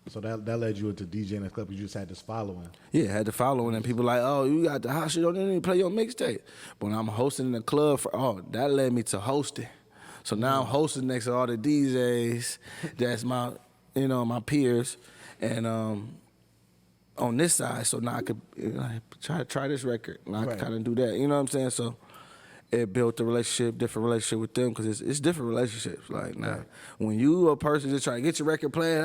So that led you into DJing in the club because you just had this following. Yeah, had the following, and people like, oh, you got the house, you don't even play your mixtape. But when I'm hosting in the club, that led me to hosting. So now I'm hosting next to all the DJs. That's my, my peers, and on this side, so now I could try this record, and I could kind of do that. You know what I'm saying? So it built a different relationship with them, because it's different relationships. Like now, when you a person just trying to get your record played,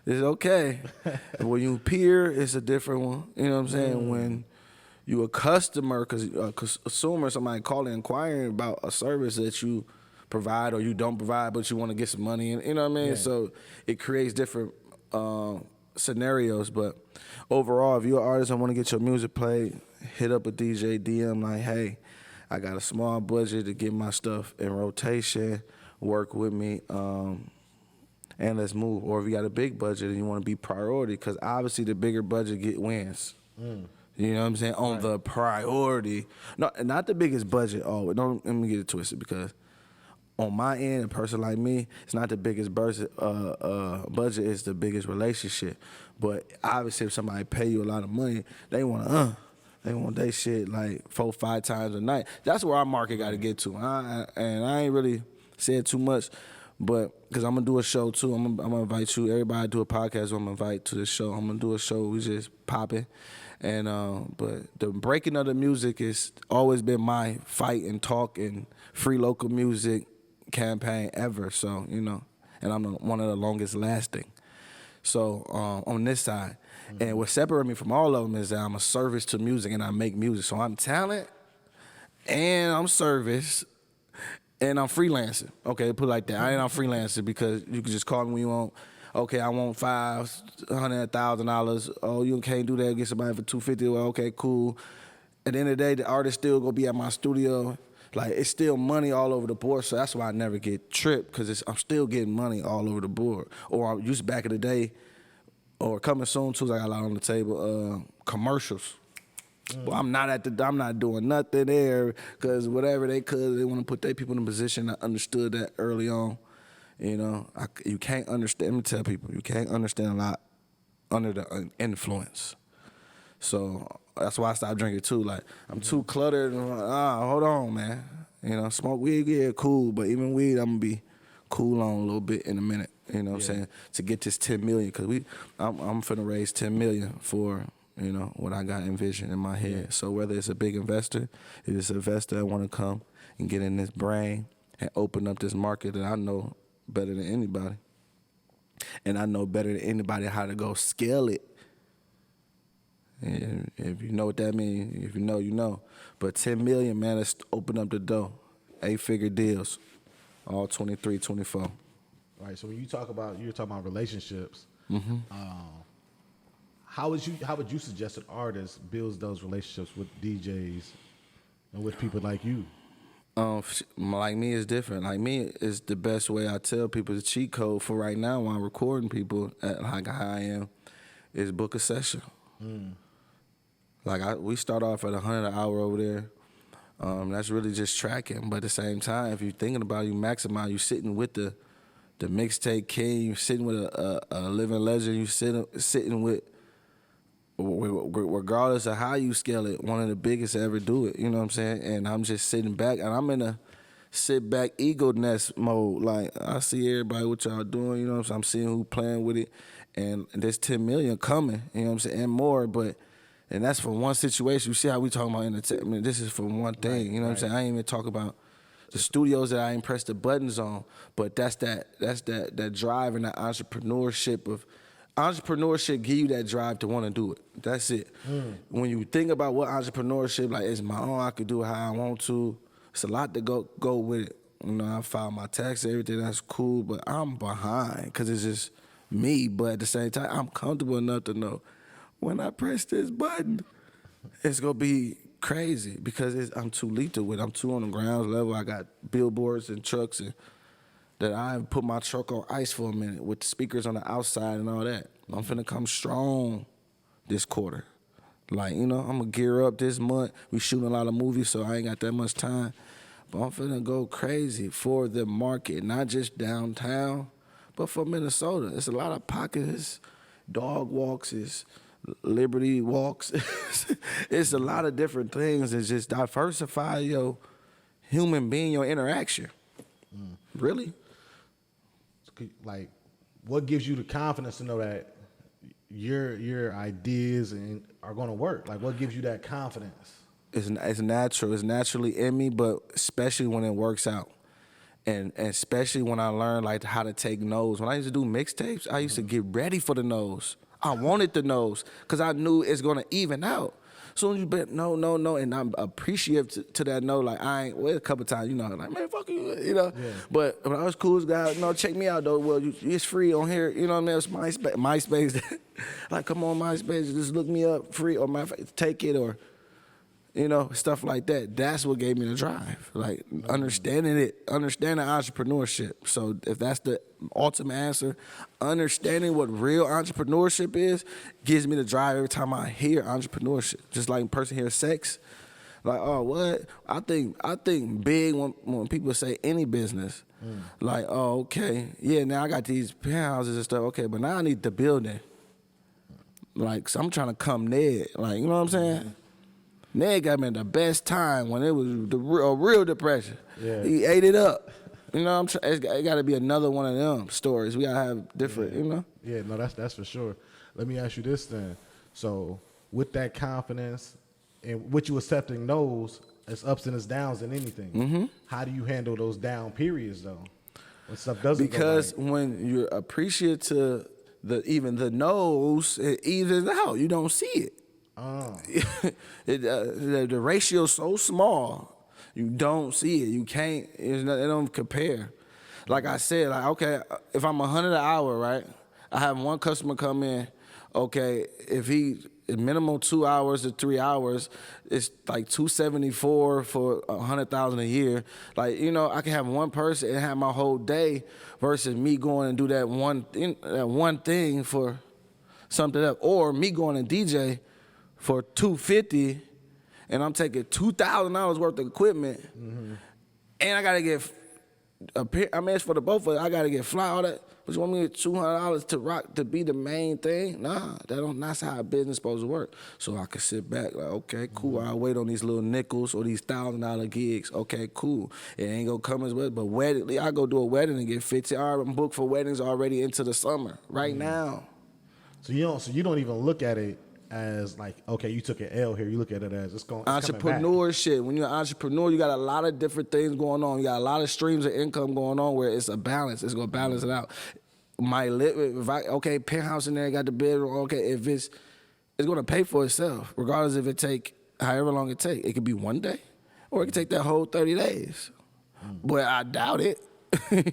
it's okay. When you peer, it's a different one. You know what I'm saying? When you a customer, because a consumer, somebody calling inquiring about a service that you provide or you don't provide, but you want to get some money in. You know what I mean? Yeah. So it creates different scenarios. But overall, if you're an artist and want to get your music played, hit up a DJ, DM like, hey, I got a small budget to get my stuff in rotation, work with me, and let's move. Or if you got a big budget and you want to be priority, because obviously the bigger budget wins. You know what I'm saying? On the priority. No, not the biggest budget. Oh, don't let me get it twisted, because on my end, a person like me, it's not the biggest budget, it's the biggest relationship. But obviously if somebody pay you a lot of money, they want their shit like 4-5 times a night. That's where our market got to get to. And I ain't really said too much, but because I'm going to do a show too. I'm going to invite you. Everybody do a podcast, I'm going to invite to the show. I'm going to do a show. We just popping. And but the breaking of the music has always been my fight and talk and free local music campaign ever. So, and I'm one of the longest lasting. So on this side. And what separates me from all of them is that I'm a service to music and I make music. So I'm talent and I'm service and I'm freelancing. Okay, put it like that. I'm freelancing because you can just call me when you want. Okay, I want $500,000. Oh, you can't do that. Get somebody for $250. Well, okay, cool. At the end of the day, the artist still gonna be at my studio. Like, it's still money all over the board, so that's why I never get tripped, because I'm still getting money all over the board. Or I used back in the day, or coming soon too, I got a lot on the table, commercials. Well, I'm not doing nothing there, because whatever they want to put their people in a position. I understood that early on. You can't understand. Let me tell people, you can't understand a lot under the influence. So that's why I stopped drinking too. Like, I'm too cluttered. And hold on, man. Smoke weed, yeah, cool. But even weed, I'm gonna be cool on a little bit in a minute. You know what I'm saying? To get this 10 million, because I'm finna raise 10 million for what I got envisioned in my head. Yeah. So whether it's a big investor, if it's an investor that want to come and get in this brain and open up this market that I know better than anybody, and I know better than anybody how to go scale it. And if you know what that means, if you know, you know. But 10 million, man, let's open up the door. 8-figure deals, all 23, 24. Right. So when you're talking about relationships, how would you suggest an artist builds those relationships with DJs and with people like you? Like me is different. Like me is the best way. I tell people the cheat code for right now when I'm recording people at like how I am is book a session. Like we start off at 100 an hour over there. That's really just tracking. But at the same time, if you're thinking about it, you maximize. You sitting with the mixtape king. You sitting with a living legend. You sitting with, regardless of how you scale it, one of the biggest to ever do it. You know what I'm saying? And I'm just sitting back, and I'm in a sit back ego nest mode. Like, I see everybody what y'all doing. You know what I'm saying? I'm seeing who playing with it, and there's 10 million coming. You know what I'm saying? And more, and that's for one situation. You see how we talking about entertainment? This is for one thing. You know what I'm saying? I ain't even talk about the studios that I ain't pressed the buttons on, but that's that drive and that entrepreneurship of. Entrepreneurship give you that drive to want to do it. That's it. When you think about what entrepreneurship, like, it's my own, I could do it how I want to. It's a lot to go with it. I filed my taxes, everything, that's cool, but I'm behind because it's just me. But at the same time, I'm comfortable enough to know when I press this button, it's going to be crazy because I'm too lethal with it. I'm too on the ground level. I got billboards and trucks and that I put my truck on ice for a minute with the speakers on the outside and all that. I'm finna come strong this quarter. Like, I'm gonna gear up this month. We shooting a lot of movies, so I ain't got that much time. But I'm finna go crazy for the market, not just downtown, But for Minnesota, it's a lot of pockets, dog walks, it's Liberty walks. It's a lot of different things. It's just diversify your human being, your interaction. Really? Like, what gives you the confidence to know that your ideas are going to work? Like, what gives you that confidence? It's natural. It's naturally in me, but especially when it works out. And especially when I learned like how to take no's. When I used to do mixtapes, I used to get ready for the no's. I wanted the no's because I knew it's gonna even out. Soon as you bet no, and I'm appreciative to that no. Like I ain't a couple times, you know, like man, fuck you, you know. Yeah. But when I was cool guy, no, check me out though. Well, it's free on here, you know what I mean? It's MySpace. Like come on MySpace, just look me up, free or take it or. You know, stuff like that. That's what gave me the drive. Like understanding entrepreneurship. So if that's the ultimate answer, understanding what real entrepreneurship is gives me the drive every time I hear entrepreneurship. Just like a person hears sex, like, oh, what? I think big when people say any business. Like, oh, okay, yeah, now I got these penthouses and stuff, okay, but now I need the building. Like, so I'm trying to come Ned. Like, you know what I'm saying? Ned got me in the best time when it was a real depression. Yeah. He ate it up. You know, it got to be another one of them stories. We got to have different, you know? Yeah, no, that's for sure. Let me ask you this then. So with that confidence and what you accepting those, it's ups and it's downs in anything. How do you handle those down periods, though? When stuff doesn't Because go right? when you're appreciative to even the no's, it evens out. You don't see it. The ratio's so small, you don't see it. You can't. It don't compare. Like I said, like okay, if I'm 100 an hour, right? I have one customer come in. Okay, if he minimum 2 hours to 3 hours, it's like $274 for $100,000 a year. Like you know, I can have one person and have my whole day versus me going and do that one thing for something else, or me going and DJ for $250, and I'm taking $2,000 worth of equipment, and I gotta get it's for the both of us. I gotta get fly all that. But you want me to get $200 to rock to be the main thing? Nah, that's how a business supposed to work. So I could sit back like, okay, cool. I'll wait on these little nickels or these $1,000 gigs. Okay, cool. It ain't gonna come as well. But wedding, I go do a wedding and get 50. I'm booked for weddings already into the summer right now. So you don't even look at it as like, okay, you took an L here. You look at it as it's entrepreneurship. When you're an entrepreneur, you got a lot of different things going on. You got a lot of streams of income going on where it's a balance. It's gonna balance it out. Okay, penthouse in there, got the bedroom. Okay, if it's gonna pay for itself, regardless if it take however long it take. It could be one day, or it could take that whole 30 days. But I doubt it. You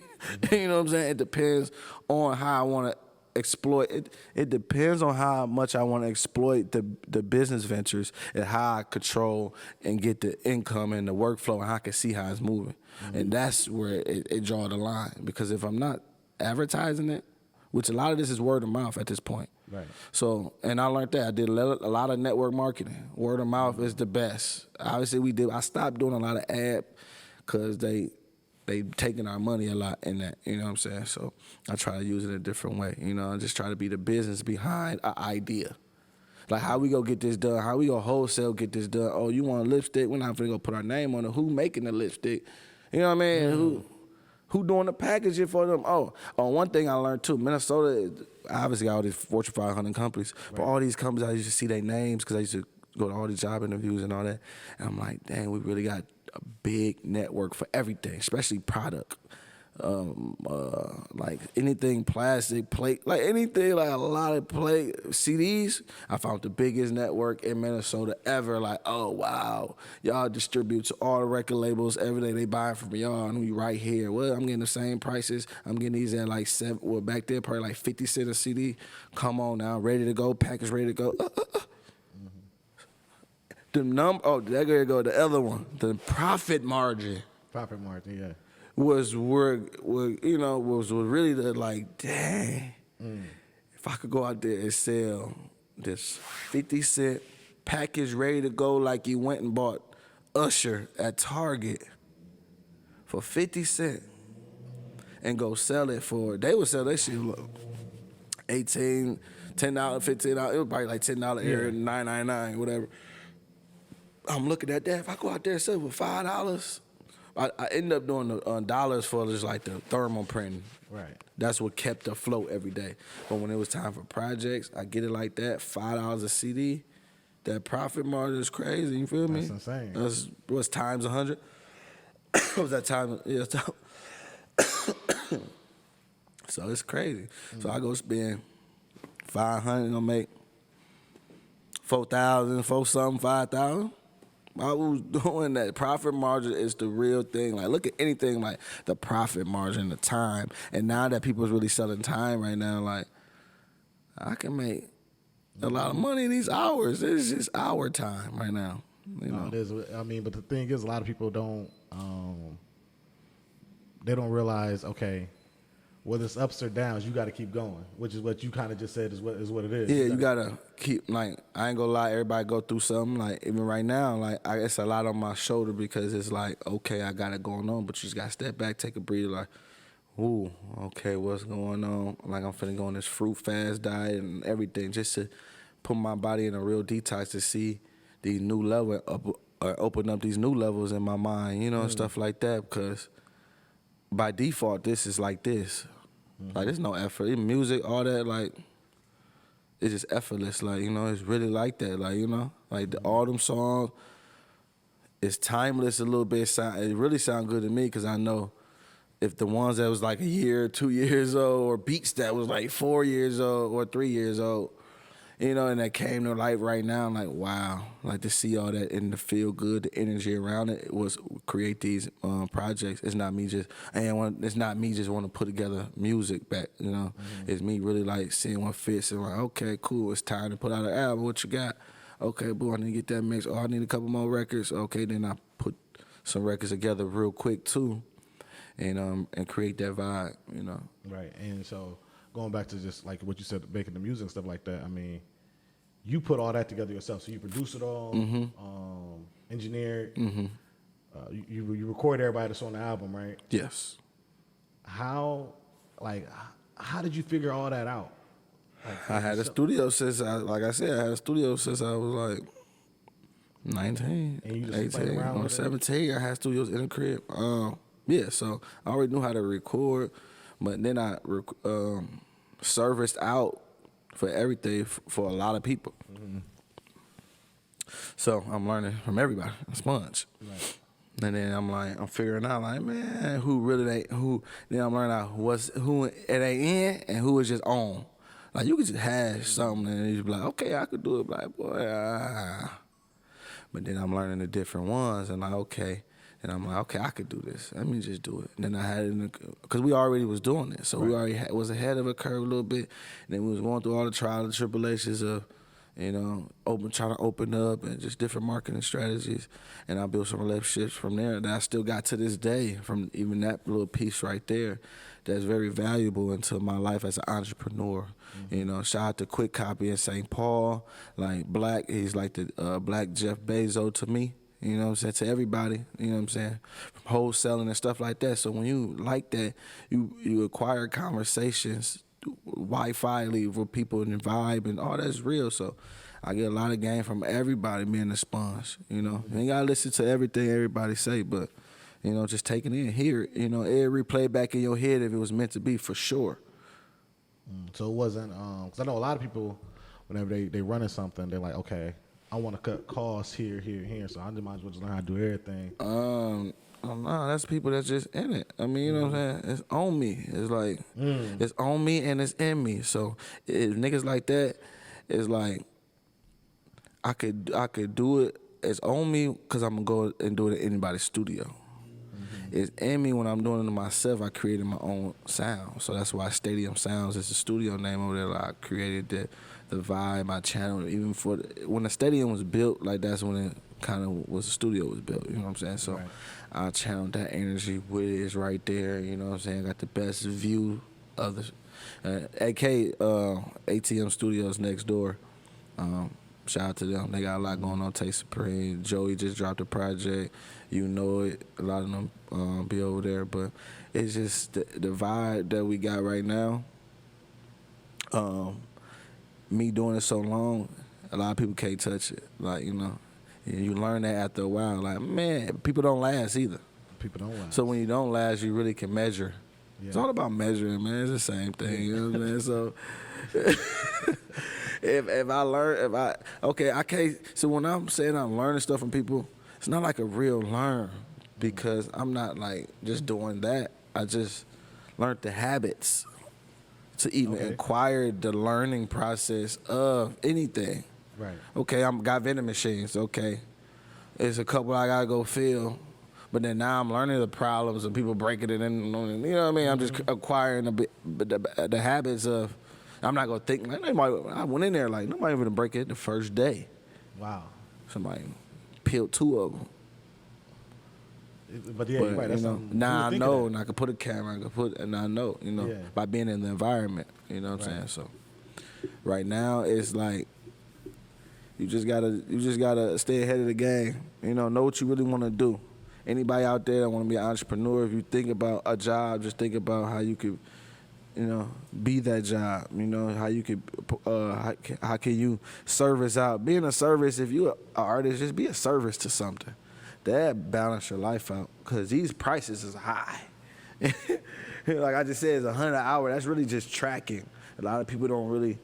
know what I'm saying? It depends on how I want to exploit it. It depends on how much I want to exploit the business ventures and how I control and get the income and the workflow and how I can see how it's moving. And that's where it draw the line. Because if I'm not advertising it, which a lot of this is word of mouth at this point. Right. So, and I learned that. I did a lot of network marketing. Word of mouth is the best. Obviously, I stopped doing a lot of ad because they taking our money a lot in that, you know what I'm saying? So I try to use it a different way, you know, and just try to be the business behind an idea. Like how we go get this done, how we go wholesale get this done. Oh, you want a lipstick? We're not gonna go put our name on it. Who making the lipstick? You know what I mean? Who doing the packaging for them? Oh, one thing I learned too, Minnesota, obviously all these Fortune 500 companies, but all these companies I used to see their names because I used to go to all these job interviews and all that. And I'm like, dang, we really got a big network for everything, especially product. Like anything plastic, plate, like anything, like a lot of plate CDs. I found the biggest network in Minnesota ever. Like, oh wow, y'all distribute to all the record labels every day. They buying from y'all, and we right here. Well, I'm getting the same prices. I'm getting these at like $7. Well, back there probably like 50 cents a CD. Come on now, ready to go, package ready to go. There go the other one. The profit margin. Profit margin, yeah. Was really the like, dang, if I could go out there and sell this 50-cent package ready to go like you went and bought Usher at Target for 50 cents. and go sell it for, they would sell that shit low. $18, $10, $15. It was probably like $10 area, $9.99, whatever. I'm looking at that. If I go out there and sell it for $5, I ended up doing the dollars for just like the thermal printing. Right. That's what kept afloat every day. But when it was time for projects, I get it like that, $5 a CD. That profit margin is crazy. You feel me? That's insane. That's what's times 100. What was that time? Yeah. So it's crazy. So I go spend $500, gonna make $4,000, $5,000. I was doing that. Profit margin is the real thing. Like, look at anything like the profit margin, the time. And now that people's really selling time right now, like, I can make a lot of money in these hours. It's just our time right now. You know? It is. I mean, but the thing is, a lot of people don't. They don't realize. Okay, whether it's ups or downs, you got to keep going. Which is what you kind of just said is what it is. Yeah, you gotta keep, like, I ain't gonna lie, everybody go through something. Like, even right now, like, it's a lot on my shoulder because it's like, okay, I got it going on, but you just gotta step back, take a breather, like, ooh, okay, what's going on? Like, I'm finna go on this fruit fast diet and everything just to put my body in a real detox to see these new levels, or open up these new levels in my mind, you know, and stuff like that, because by default, this is like this. Like, there's no effort. Even music, all that, like, it's just effortless. Like, you know, it's really like that. Like, you know, like all them songs, it's timeless a little bit. It really sound good to me because I know if the ones that was like a year, 2 years old, or beats that was like 4 years old or 3 years old, you know, and that came to life right now, I'm like, wow. Like, to see all that and to feel good, the energy around it was create these projects. It's not me just, it's not me just want to put together music back, you know. It's me really like seeing what fits and like, okay, cool, it's time to put out an album. What you got? Okay, boo, I need to get that mix. Oh, I need a couple more records. Okay, then I put some records together real quick too, and create that vibe, you know. Right. And so going back to just like what you said, making the music and stuff like that, I mean, you put all that together yourself. So you produce it all, engineer it. You record everybody that's on the album, right? Yes. How did you figure all that out? Like, I had a studio since, like I said, I had a studio since I was like 19, And you just played 18, around or with it? 17. I had studios in the crib. Yeah, so I already knew how to record, but then I serviced out for everything for a lot of people. So I'm learning from everybody, a sponge. Right. And then I'm figuring out, like, man, who really ain't who. Then I'm learning out who it ain't in and who is just on. Like, you could just hash something and you just be like, okay, I could do it. Like, boy, But then I'm learning the different ones and like, okay. And I'm like, okay, I could do this. Let me just do it. And then I had it because we already was doing it. So we already was ahead of a curve a little bit. And then we was going through all the trials and tribulations of, you know, trying to open up and just different marketing strategies. And I built some relationships from there that I still got to this day from even that little piece right there that's very valuable into my life as an entrepreneur. You know, shout out to Quick Copy in St. Paul. Like, Black, he's like the Black Jeff Bezos to me. You know what I'm saying? To everybody, you know what I'm saying? From wholesaling and stuff like that. So when you like that, you acquire conversations Wi-Fi with people and the vibe and all that's real. So I get a lot of game from everybody being a sponge, you know? You ain't got to listen to everything everybody say, but, you know, just take it in, hear it. You know, every play back in your head if it was meant to be, for sure. So it wasn't, because I know a lot of people, whenever they running something, they're like, okay, I want to cut costs here, here, here, so I just might as well just learn how to do everything. No, that's people that's just in it. I mean, you know what I'm saying? It's on me. It's like, it's on me and it's in me. So if niggas like that, it's like, I could do it. It's on me because I'm going to go and do it in anybody's studio. It's in me when I'm doing it to myself. I created my own sound. So that's why Stadium Sounds is the studio name over there. Like, I created the vibe, my channel. Even when the stadium was built, like, that's when it kind of was the studio was built. You know what I'm saying? So I channeled that energy with it. It's right there. You know what I'm saying? Got the best view of the AK ATM Studios next door. Shout out to them. They got a lot going on. Taste Supreme. Joey just dropped a project. You know it. A lot of them be over there. But it's just the vibe that we got right now. Me doing it so long, a lot of people can't touch it. Like, you know, and you learn that after a while. Like, man, people don't last either. People don't last. So when you don't last, you really can measure. Yeah. It's all about measuring, man. It's the same thing. You know what I'm saying? So if I can't. So when I'm saying I'm learning stuff from people, it's not like a real learn because I'm not like just doing that. I just learned the habits to even acquire the learning process of anything. Right. Okay, got vending machines. Okay, it's a couple I gotta go fill, but then now I'm learning the problems of people breaking it in. You know what I mean? I'm just acquiring the habits of. I'm not gonna think like I went in there like nobody even break it the first day. Wow. Somebody peeled 2 of them. But yeah, you're right. That's now I know, and I can put a camera, and I know, you know, by being in the environment, you know what I'm saying? So right now it's like you just gotta stay ahead of the game. You know what you really want to do. Anybody out there that want to be an entrepreneur, if you think about a job, just think about how you could, you know, be that job. You know how you could, how can you service out? Being a service, if you're an artist, just be a service to something. That balance your life out because these prices is high. Like I just said, it's $100 an hour. That's really just tracking. A lot of people don't really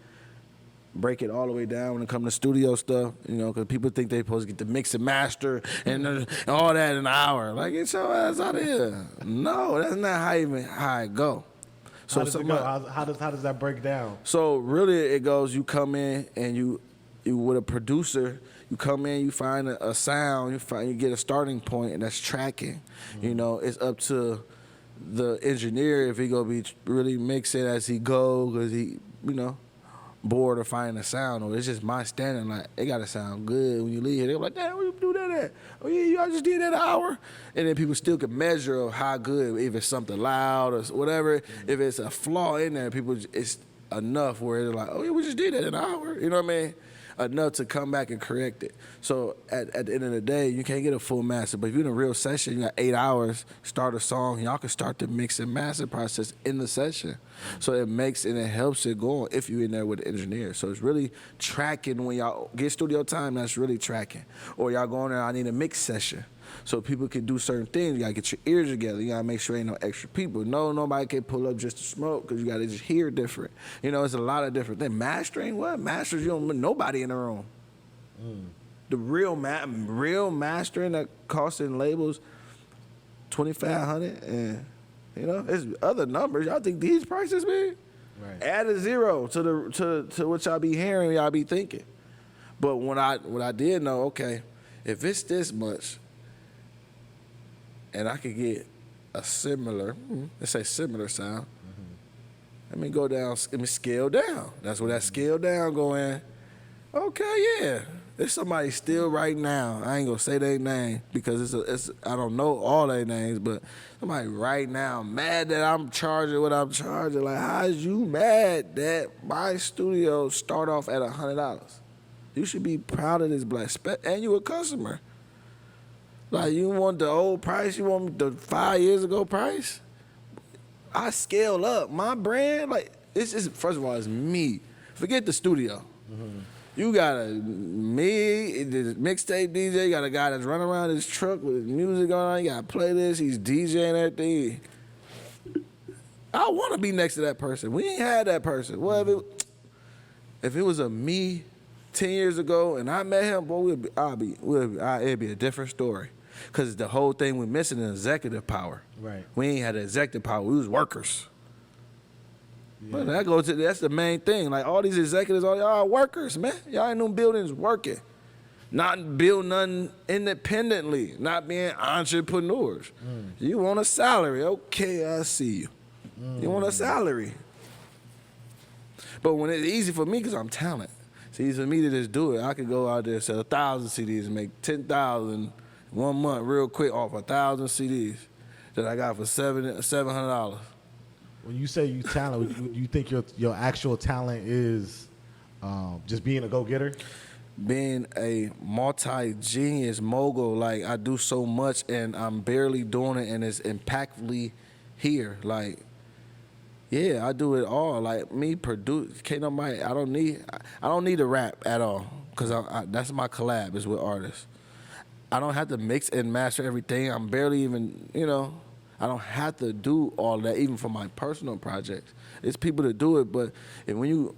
break it all the way down when it comes to studio stuff, you know, because people think they're supposed to get the mix and master and all that in an hour. Like, get your ass out of here. No, that's not how it go. So how does it go? How does that break down? So really it goes, you come in and you with a producer, you come in, you find a sound, you get a starting point, and that's tracking. Mm-hmm. You know, it's up to the engineer if he gonna be really mixing as he go, because he, you know, bored of finding a sound, or it's just my standard. Like, it gotta sound good when you leave here. They're like, damn, where you do that at? Oh yeah, I just did that an hour. And then people still can measure of how good, if it's something loud or whatever. Mm-hmm. If it's a flaw in there, it's enough where they're like, oh yeah, we just did that in an hour. You know what I mean? Enough to come back and correct it. So at the end of the day, you can't get a full master. But if you're in a real session, you got 8 hours, start a song, y'all can start the mix and master process in the session. So it makes and it helps it go on if you're in there with the engineer. So it's really tracking when y'all get studio time, that's really tracking. Or y'all going there, I need a mix session. So people can do certain things. You gotta get your ears together. You gotta make sure ain't no extra people. Nobody can pull up just to smoke because you gotta just hear different. You know, it's a lot of different things. Mastering, what? Masters, you don't want nobody in the room. The real mastering that costing labels $2,500, and you know, it's other numbers. Y'all think these prices big? Right. Add a zero to what y'all be hearing, y'all be thinking. But what I did know, okay, if it's this much, and I could get a similar, let's say similar sound. Let me go down, let me scale down. That's where that scale down going. Okay, yeah. There's somebody still right now. I ain't gonna say their name because I don't know all their names, but somebody right now mad that I'm charging what I'm charging. Like, how's you mad that my studio start off at $100? You should be proud of this black and you a customer. Like, you want the old price? You want the 5 years ago price? I scale up my brand. Like, it's just, first of all, it's me. Forget the studio. Mm-hmm. You got me, the mixtape DJ. You got a guy that's running around his truck with his music on. You got a playlist. He's DJing everything. I want to be next to that person. We ain't had that person. Well, if it was a me 10 years ago and I met him, boy, it'd be a different story. Because the whole thing we're missing is executive power. Right. We ain't had executive power. We was workers. Yeah. But that's the main thing. Like, all these executives, all y'all are workers, man. Y'all in them buildings working. Not building nothing independently. Not being entrepreneurs. You want a salary. Okay, I see you. You want a salary. But when it's easy for me, because I'm talented. It's easy for me to just do it. I could go out there and sell 1,000 CDs and make 10,000 1 month real quick off 1,000 CDs that I got for $700. When you say you talent, you think your actual talent is just being a go-getter? being a multi-genius mogul, like I do so much and I'm barely doing it and it's impactfully here. Like, yeah, I do it all. Like me produce, can't nobody. I don't need to rap at all because that's my collab is with artists. I don't have to mix and master everything. I'm barely even, I don't have to do all that even for my personal projects. It's people that do it, but when you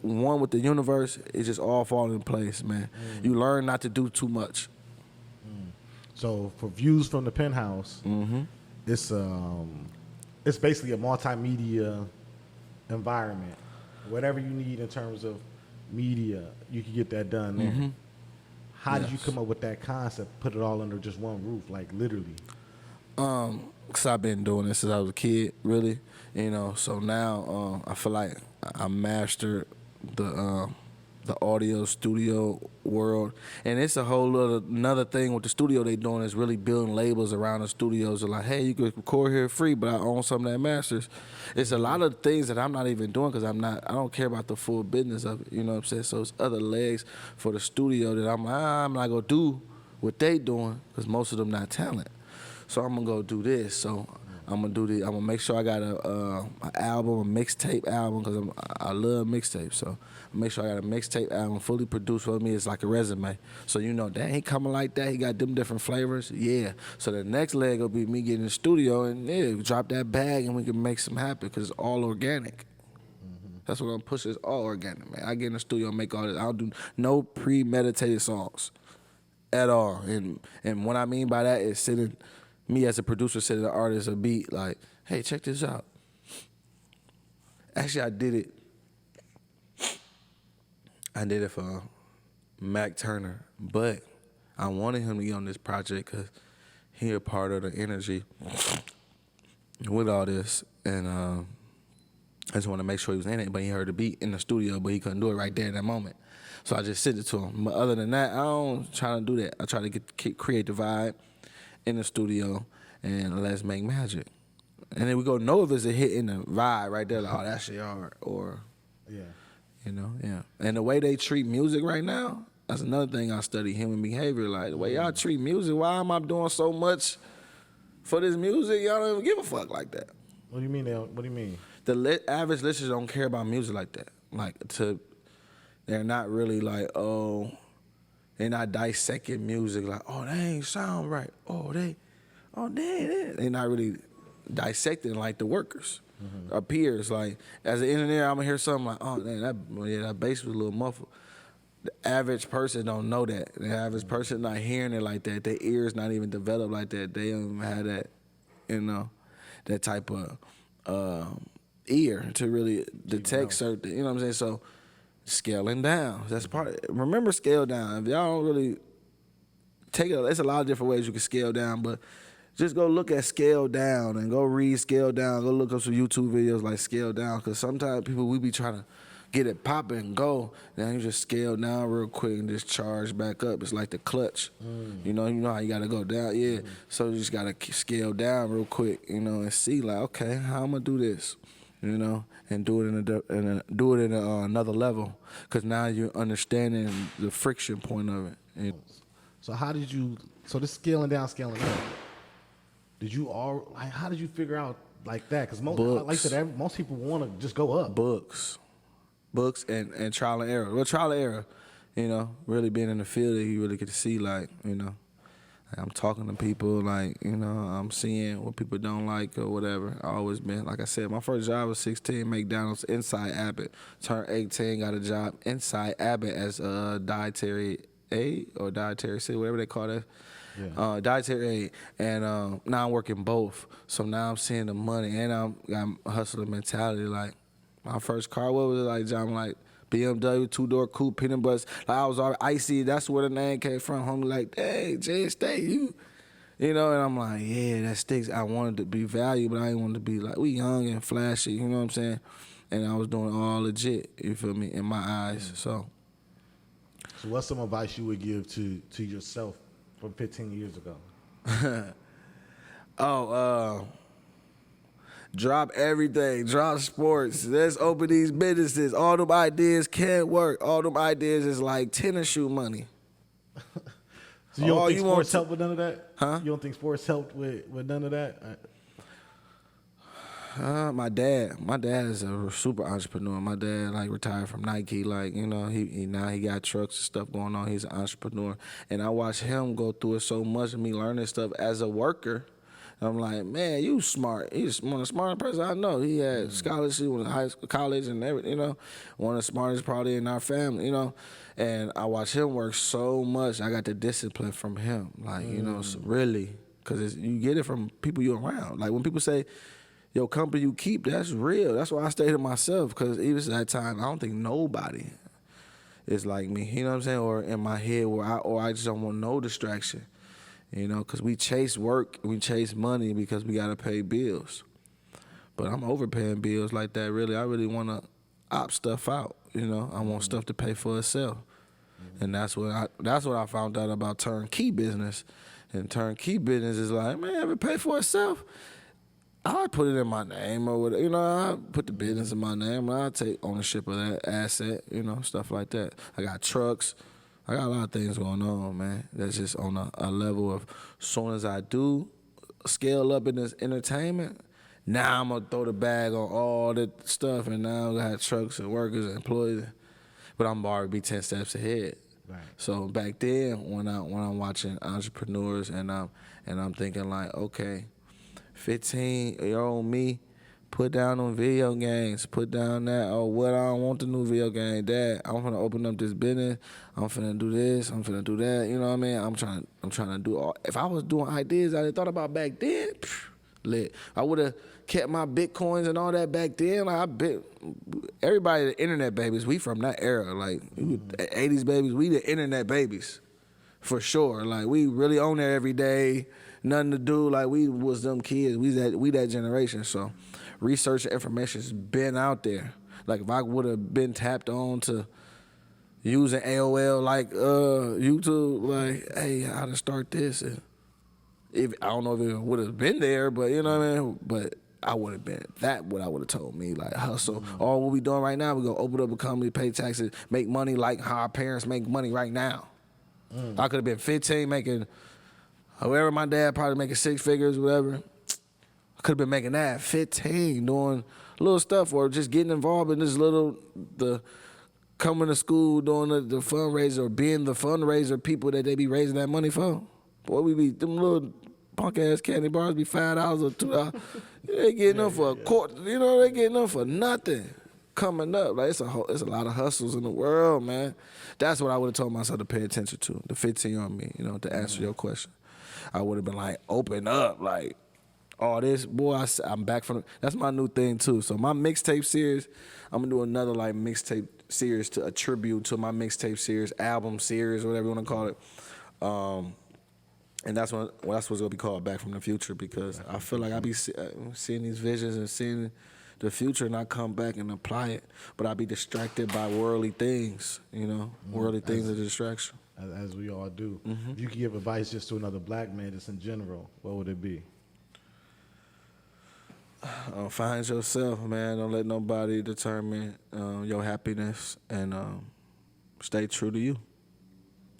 one with the universe, it just all falls in place, man. You learn not to do too much. So for Views from the Penthouse, it's basically a multimedia environment. Whatever you need in terms of media, you can get that done there. How did you come up with that concept, put it all under just one roof, like literally? Cause I've been doing this since I was a kid, really. So now I feel like I mastered the audio studio world, and it's a whole another thing with the studio they doing is really building labels around the studios. They're like, hey, you can record here free, but I own some of that masters. It's a lot of things that I'm not even doing because I don't care about the full business of it. You know what I'm saying? So it's other legs for the studio that I'm not gonna do what they doing because most of them not talent. So I'm gonna go do this. So I'm gonna make sure I got a album, a mixtape album, because I love mixtapes. So I make sure I got a mixtape album fully produced for me. It's like a resume. So that he coming like that. He got them different flavors. Yeah. So the next leg will be me getting in the studio and drop that bag and we can make some happen because it's all organic. That's what I'm pushing. It's all organic, man. I get in the studio and make all this. I don't do no premeditated songs at all. And what I mean by that is me as a producer sending the artist a beat like, hey, check this out. Actually, I did it for Mac Turner, but I wanted him to get on this project because he a part of the energy with all this, and I just want to make sure he was in it, but he heard the beat in the studio, but he couldn't do it right there in that moment. So I just sent it to him. But other than that, I don't try to do that. I try to create the vibe in the studio, and let's make magic. And then we go know if it's a hit in the vibe right there, like, oh, that shit hard, or, yeah. And the way they treat music right now, that's another thing I study, human behavior. Like, the way y'all treat music, why am I doing so much for this music? Y'all don't even give a fuck like that. What do you mean? What do you mean? The average listeners don't care about music like that. They're not really like, they're not dissecting music like, oh, that ain't sound right. They're not really dissecting like the workers, our peers. Like, as an engineer, I'm gonna hear something like, oh, man, that bass was a little muffled. The average person don't know that. The average person not hearing it like that. Their ears not even developed like that. They don't even have that, that type of ear to really detect certain, you know what I'm saying? So, scaling down. That's part. Remember, scale down. If y'all don't really take it, there's a lot of different ways you can scale down, but just go look at scale down and go read scale down. Go look up some YouTube videos like scale down, because sometimes people, we be trying to get it popping and go. Now you just scale down real quick and just charge back up. It's like the clutch. You know how you got to go down. Yeah. So you just got to scale down real quick, and see like, okay, how I'm gonna do this. And do it in another level, because now you're understanding the friction point of it. So how did you? So this scaling down. Did you how did you figure out like that? Because like I said, most people want to just go up. Books and trial and error. Well, trial and error, really being in the field that you really get to see, like, I'm talking to people, like, I'm seeing what people don't like or whatever. I always been, like I said, my first job was 16, McDonald's, inside Abbott. Turned 18, got a job inside Abbott as a dietary aide or dietary C, whatever they call that. Yeah. Dietary aide. And now I'm working both. So now I'm seeing the money and I'm got a hustler mentality. Like, my first car, what was it like, John? Like, BMW, 2-door coupe, peanut butter. Like, I was already icy. That's where the name came from. Homie, like, hey, Jayestate, you. And I'm like, yeah, that sticks. I wanted to be valued, but I didn't want to be like, we young and flashy, you know what I'm saying? And I was doing all legit, you feel me, in my eyes. So what's some advice you would give to yourself from 15 years ago? Drop everything. Drop sports. Let's open these businesses. All them ideas can't work. All them ideas is like tennis shoe money. So you don't All think you want sports helped with none of that? Huh? You don't think sports helped with none of that? My dad is a super entrepreneur. My dad like retired from Nike, like, you know, he now he got trucks and stuff going on. He's an entrepreneur, and I watched him go through it so much of me learning stuff as a worker. I'm like, man, you smart. He's one of the smartest person I know. He had scholarship, went to high school, college, and everything. You know, one of the smartest probably in our family. You know, and I watched him work so much. I got the discipline from him, like, you know, so really, because you get it from people you're around. Like when people say, your company you keep, that's real. That's why I stayed to myself, because even at that time, I don't think nobody is like me. You know what I'm saying? Or in my head, or I just don't want no distraction. You know, because we chase work, we chase money because we got to pay bills. But I'm overpaying bills like that, really. I really want to opt stuff out, you know. I want stuff to pay for itself. And that's what I found out about turnkey business. And turnkey business is like, man, if it pay for itself, I put it in my name or whatever. You know, I put the business in my name, and I take ownership of that asset, you know, stuff like that. I got trucks. I got a lot of things going on, man. That's just on a level of, as soon as I do scale up in this entertainment, now I'm gonna throw the bag on all the stuff, and now I got trucks and workers and employees, but I'm already be 10 steps ahead. Right. So back then, when I'm watching entrepreneurs and I'm thinking like, okay, 15-year-old me, put down on video games, put down that, oh, what I don't want the new video game, Dad, I'm finna open up this business, I'm finna do this, I'm finna do that, you know what I mean? I'm trying to do all, if I was doing ideas I thought about back then, lit. I would've kept my Bitcoins and all that back then. Like, everybody the internet babies, we from that era, like, we 80s babies, we the internet babies, for sure. Like, we really on there every day, nothing to do, like, we was them kids, we that generation, so research and information's been out there. Like, if I would have been tapped on to using AOL, like YouTube, like, hey, how to start this, and if I don't know if it would have been there, but you know what I mean. But I would have been what I would have told me, like, hustle. All what we doing right now, we gonna open up a company, pay taxes, make money like how our parents make money right now. I could have been 15 making, however, my dad probably making 6 figures, whatever. Could have been making that 15, doing little stuff, or just getting involved in this the coming to school, doing the fundraiser, or being the fundraiser people that they be raising that money for. Boy, we be, them little punk ass candy bars be $5 or $2. They getting them for a quarter, you know, they getting them for nothing. Coming up, like, it's a lot of hustles in the world, man. That's what I would have told myself to pay attention to, the 15-year-old me, you know, to answer your question. I would have been like, open up, like, all this, boy, I'm back from, that's my new thing too. So my mixtape series, I'm gonna do another like mixtape series to attribute to my mixtape series, album series, whatever you wanna call it. And that's what's gonna be called Back from the Future, because I feel like I be seeing these visions and seeing the future, and I come back and apply it, but I be distracted by worldly things, you know, worldly things are a distraction. As we all do. If you could give advice just to another black man, just in general, what would it be? Find yourself, man. Don't let nobody determine your happiness, and stay true to you.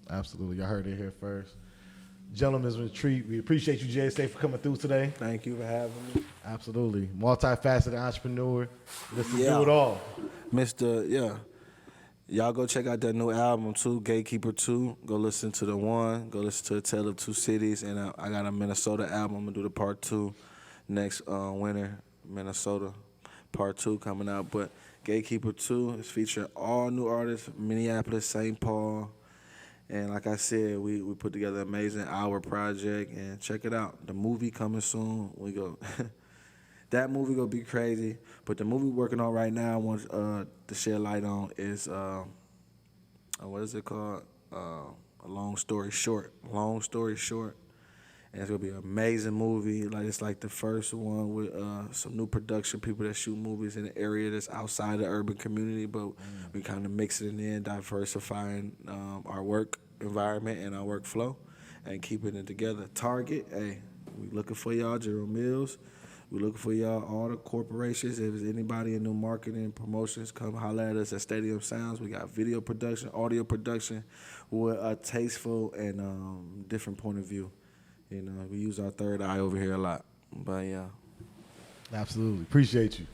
Absolutely. Y'all heard it here first. Gentlemen's retreat. We appreciate you, Jayestate, for coming through today. Thank you for having me. Absolutely. Multifaceted entrepreneur. Let's do it all. Y'all go check out that new album too, Gatekeeper 2. Go listen to the one. Go listen to A Tale of Two Cities. And I got a Minnesota album. I'm going to do the part 2 next winter. Minnesota part 2 coming out. But Gatekeeper 2 is featuring all new artists, Minneapolis, St. Paul. And like I said, we put together an amazing hour project, and check it out. The movie coming soon. We go, that movie gonna be crazy. But the movie we're working on right now, I want to shed light on is what is it called? A Long Story Short. Long Story Short. And it's gonna be an amazing movie. Like, it's like the first one with some new production people that shoot movies in an area that's outside the urban community, but we kind of mixing it in, diversifying our work environment and our workflow, and keeping it together. Target, hey, we looking for y'all, Jerome Mills. We're looking for y'all, all the corporations. If there's anybody in new marketing promotions, come holler at us at Stadium Sounds. We got video production, audio production with a tasteful and different point of view. You know, we use our third eye over here a lot. But yeah. Absolutely. Appreciate you.